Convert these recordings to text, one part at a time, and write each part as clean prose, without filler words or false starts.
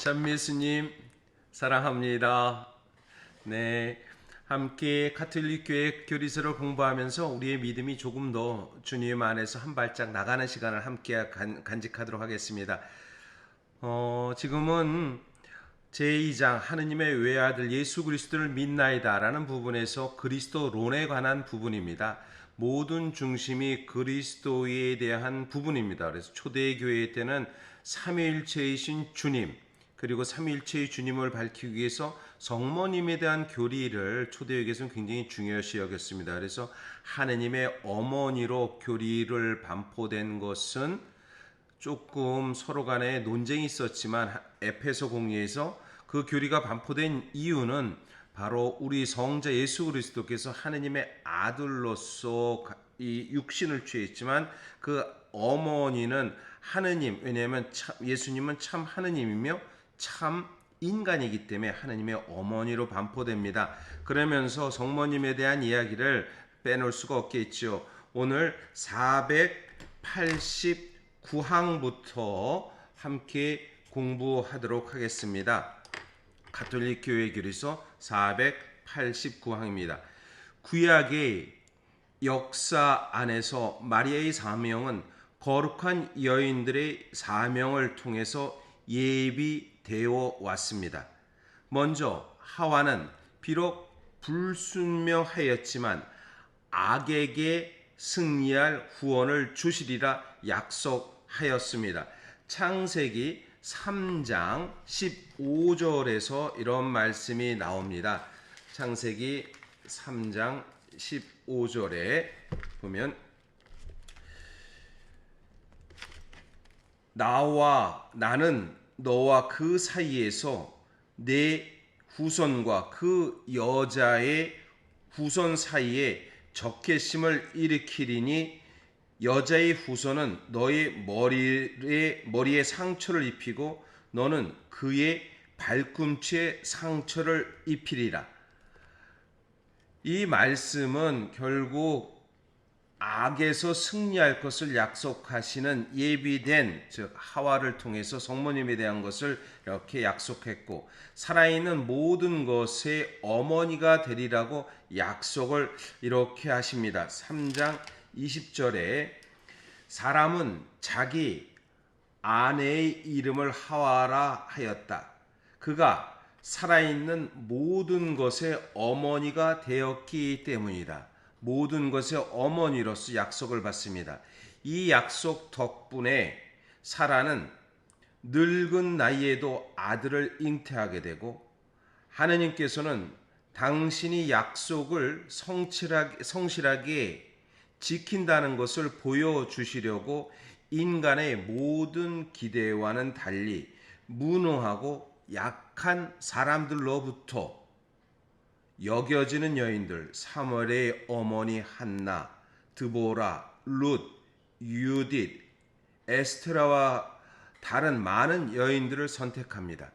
참 예수님 사랑합니다. 네, 함께 가톨릭 교회 교리서를 공부하면서 우리의 믿음이 조금 더 주님 안에서 한 발짝 나가는 시간을 함께 간직하도록 하겠습니다. 지금은 제2장 하느님의 외아들 예수 그리스도를 믿나이다라는 부분에서 그리스도론에 관한 부분입니다. 모든 중심이 그리스도에 대한 부분입니다. 그래서 초대교회 때는 삼위일체이신 주님, 그리고 삼위일체의 주님을 밝히기 위해서 성모님에 대한 교리를 초대교회에서는 굉장히 중요시 여겼습니다. 그래서 하느님의 어머니로 교리를 반포된 것은 조금 서로 간에 논쟁이 있었지만 에페소 공의에서 그 교리가 반포된 이유는 바로 우리 성자 예수 그리스도께서 하느님의 아들로서 이 육신을 취했지만 그 어머니는 하느님, 왜냐하면 예수님은 참 하느님이며 참 인간이기 때문에 하느님의 어머니로 반포됩니다. 그러면서 성모님에 대한 이야기를 빼놓을 수가 없겠죠. 오늘 489항부터 함께 공부하도록 하겠습니다. 가톨릭 교회 교리서 489항입니다. 구약의 역사 안에서 마리아의 사명은 거룩한 여인들의 사명을 통해서 예비되어 왔습니다. 먼저 하와는 비록 불순명하였지만 악에게 승리할 후원을 주시리라 약속하였습니다. 창세기 3장 15절에서 이런 말씀이 나옵니다. 창세기 3장 15절에 보면 나는 너와 그 사이에서 내 후손과 그 여자의 후손 사이에 적개심을 일으키리니 여자의 후손은 너의 머리에 상처를 입히고 너는 그의 발꿈치에 상처를 입히리라. 이 말씀은 결국 악에서 승리할 것을 약속하시는 예비된, 즉 하와를 통해서 성모님에 대한 것을 이렇게 약속했고 살아있는 모든 것의 어머니가 되리라고 약속을 이렇게 하십니다. 3장 20절에 사람은 자기 아내의 이름을 하와라 하였다. 그가 살아있는 모든 것의 어머니가 되었기 때문이다. 모든 것의 어머니로서 약속을 받습니다. 이 약속 덕분에 사라는 늙은 나이에도 아들을 잉태하게 되고 하느님께서는 당신이 약속을 성실하게 지킨다는 것을 보여주시려고 인간의 모든 기대와는 달리 무능하고 약한 사람들로부터 여겨지는 여인들, 사무엘의 어머니 한나, 드보라, 룻, 유딧, 에스테라와 다른 많은 여인들을 선택합니다.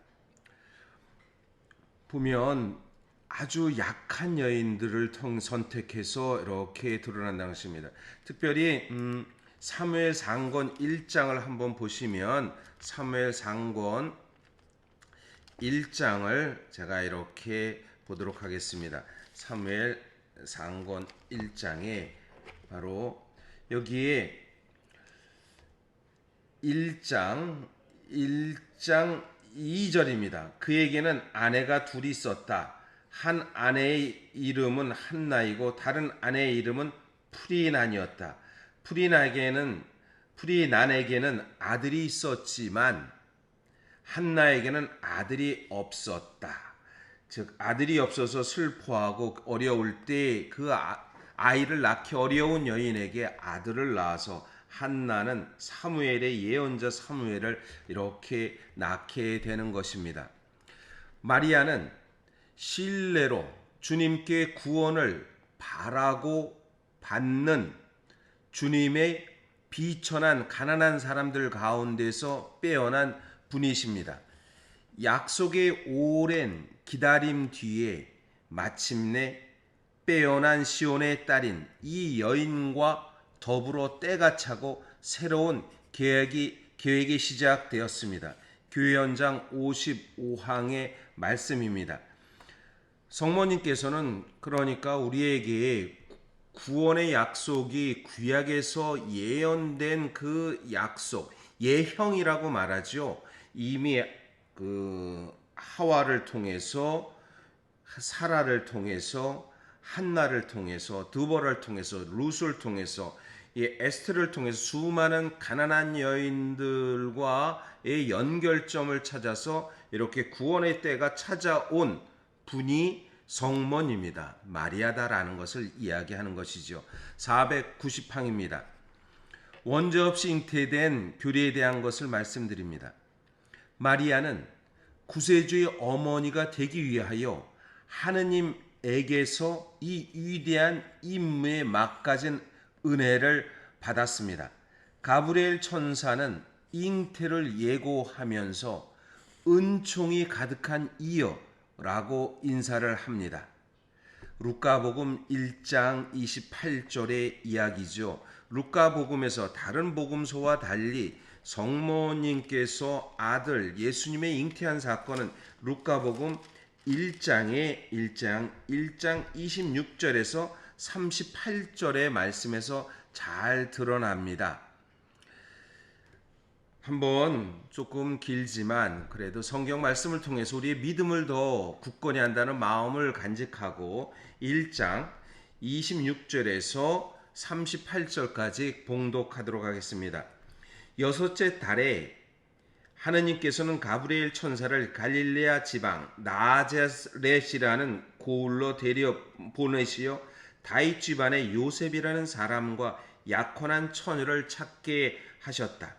보면 아주 약한 여인들을 선택해서 이렇게 드러난다는 것입니다. 특별히 사무엘 상권 1장을 한번 보시면 사무엘 상권 1장을 제가 이렇게 보도록 하겠습니다. 사무엘 상권 1장에 바로 여기에 1장 2절입니다. 그에게는 아내가 둘이 있었다. 한 아내의 이름은 한나이고 다른 아내의 이름은 프리난이었다. 프리난에게는 아들이 있었지만 한나에게는 아들이 없었다. 즉 아들이 없어서 슬퍼하고 어려울 때 그 아이를 낳기 어려운 여인에게 아들을 낳아서 한나는 사무엘의 예언자 사무엘을 이렇게 낳게 되는 것입니다. 마리아는 신뢰로 주님께 구원을 바라고 받는 주님의 비천한 가난한 사람들 가운데서 빼어난 분이십니다. 약속의 오랜 기다림 뒤에 마침내 빼어난 시온의 딸인 이 여인과 더불어 때가 차고 새로운 계획이 시작되었습니다. 교회 연장 55항의 말씀입니다. 성모님께서는 그러니까 우리에게 구원의 약속이 구약에서 예언된 그 약속, 예형이라고 말하죠. 이미 그 하와를 통해서, 사라를 통해서, 한나를 통해서, 드보라를 통해서, 룻을 통해서, 에스테를 통해서 수많은 가난한 여인들과의 연결점을 찾아서 이렇게 구원의 때가 찾아온 분이 성모입니다. 마리아다라는 것을 이야기하는 것이죠. 490항입니다. 원죄 없이 잉태된 교리에 대한 것을 말씀드립니다. 마리아는 구세주의 어머니가 되기 위하여 하느님에게서 이 위대한 임무에 막가진 은혜를 받았습니다. 가브리엘 천사는 잉태를 예고하면서 은총이 가득한 이여라고 인사를 합니다. 루카복음 1장 28절의 이야기죠. 루카복음에서 다른 복음서와 달리 성모님께서 아들 예수님의 잉태한 사건은 루카복음 1장 26절에서 38절의 말씀에서 잘 드러납니다. 한번 조금 길지만 그래도 성경 말씀을 통해서 우리의 믿음을 더 굳건히 한다는 마음을 간직하고 1장 26절에서 38절까지 봉독하도록 하겠습니다. 여섯째 달에 하느님께서는 가브리엘 천사를 갈릴레아 지방 나자렛이라는 고을로 데려 보내시어 다윗 집안의 요셉이라는 사람과 약혼한 처녀를 찾게 하셨다.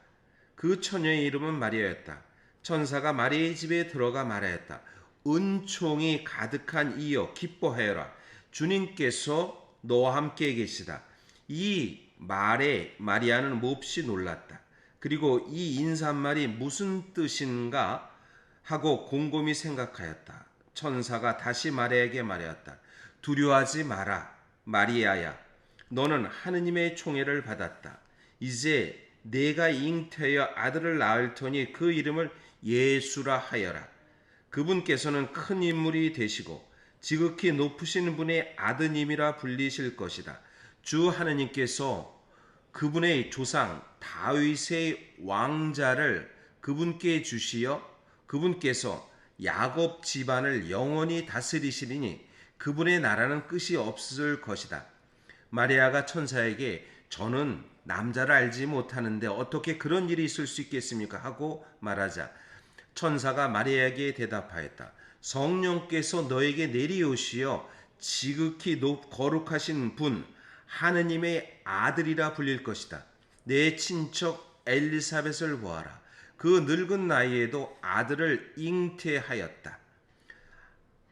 그 처녀의 이름은 마리아였다. 천사가 마리아의 집에 들어가 말하였다. 은총이 가득한 이여 기뻐하여라. 주님께서 너와 함께 계시다. 이 말에 마리아는 몹시 놀랐다. 그리고 이 인사말이 무슨 뜻인가 하고 곰곰이 생각하였다. 천사가 다시 마리아에게 말하였다. 두려워하지 마라. 마리아야, 너는 하느님의 총애를 받았다. 이제 내가 잉태하여 아들을 낳을 터니 그 이름을 예수라 하여라. 그분께서는 큰 인물이 되시고 지극히 높으신 분의 아드님이라 불리실 것이다. 주 하느님께서 그분의 조상 다윗의 왕자를 그분께 주시어 그분께서 야곱 집안을 영원히 다스리시리니 그분의 나라는 끝이 없을 것이다. 마리아가 천사에게 저는 남자를 알지 못하는데 어떻게 그런 일이 있을 수 있겠습니까? 하고 말하자 천사가 마리아에게 대답하였다. 성령께서 너에게 내리오시어 지극히 거룩하신 분 하느님의 아들이라 불릴 것이다. 내 친척 엘리사벳을 보아라. 그 늙은 나이에도 아들을 잉태하였다.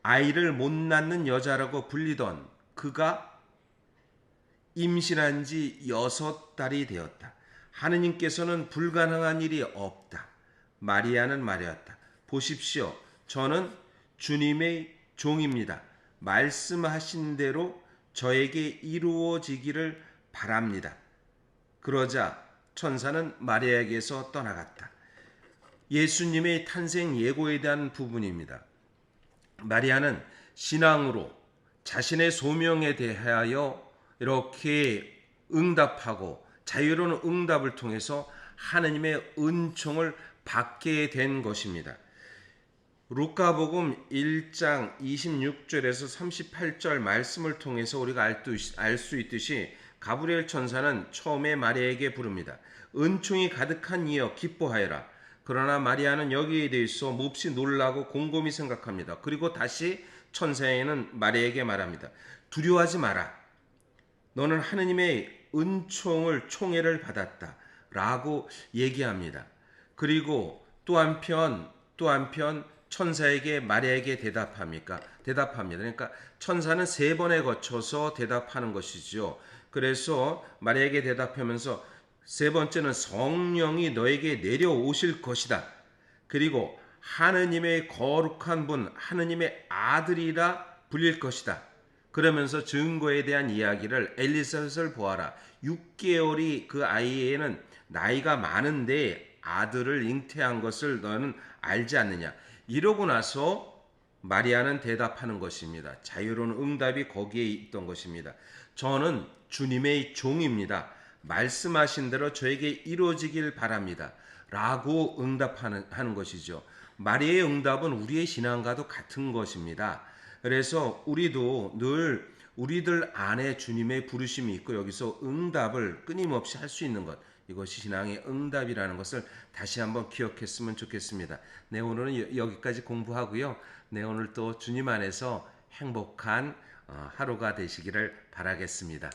아이를 못 낳는 여자라고 불리던 그가 임신한 지 6달이 되었다. 하느님께서는 불가능한 일이 없다. 마리아는 말하였다. 보십시오. 저는 주님의 종입니다. 말씀하신 대로 저에게 이루어지기를 바랍니다. 그러자 천사는 마리아에게서 떠나갔다. 예수님의 탄생 예고에 대한 부분입니다. 마리아는 신앙으로 자신의 소명에 대하여 이렇게 응답하고 자유로운 응답을 통해서 하느님의 은총을 받게 된 것입니다. 루카복음 1장 26절에서 38절 말씀을 통해서 우리가 알 수 있듯이 가브리엘 천사는 처음에 마리아에게 부릅니다. 은총이 가득한 이여 기뻐하여라. 그러나 마리아는 여기에 대해서 몹시 놀라고 곰곰이 생각합니다. 그리고 다시 천사에는 마리아에게 말합니다. 두려워하지 마라. 너는 하느님의 은총을 총애를 받았다. 라고 얘기합니다. 그리고 또 한편 천사에게 마리아에게 대답합니다. 그러니까 천사는 3번에 거쳐서 대답하는 것이죠. 그래서 마리아에게 대답하면서 3번째는 성령이 너에게 내려오실 것이다. 그리고 하느님의 거룩한 분, 하느님의 아들이라 불릴 것이다. 그러면서 증거에 대한 이야기를 엘리사벳을 보아라. 6개월이 그 아이에는 나이가 많은데 아들을 잉태한 것을 너는 알지 않느냐. 이러고 나서 마리아는 대답하는 것입니다. 자유로운 응답이 거기에 있던 것입니다. 저는 주님의 종입니다. 말씀하신 대로 저에게 이루어지길 바랍니다. 라고 응답하는 것이죠. 마리아의 응답은 우리의 신앙과도 같은 것입니다. 그래서 우리도 늘 우리들 안에 주님의 부르심이 있고 여기서 응답을 끊임없이 할 수 있는 것, 이것이 신앙의 응답이라는 것을 다시 한번 기억했으면 좋겠습니다. 네, 오늘은 여기까지 공부하고요. 네, 오늘 또 주님 안에서 행복한 하루가 되시기를 바라겠습니다.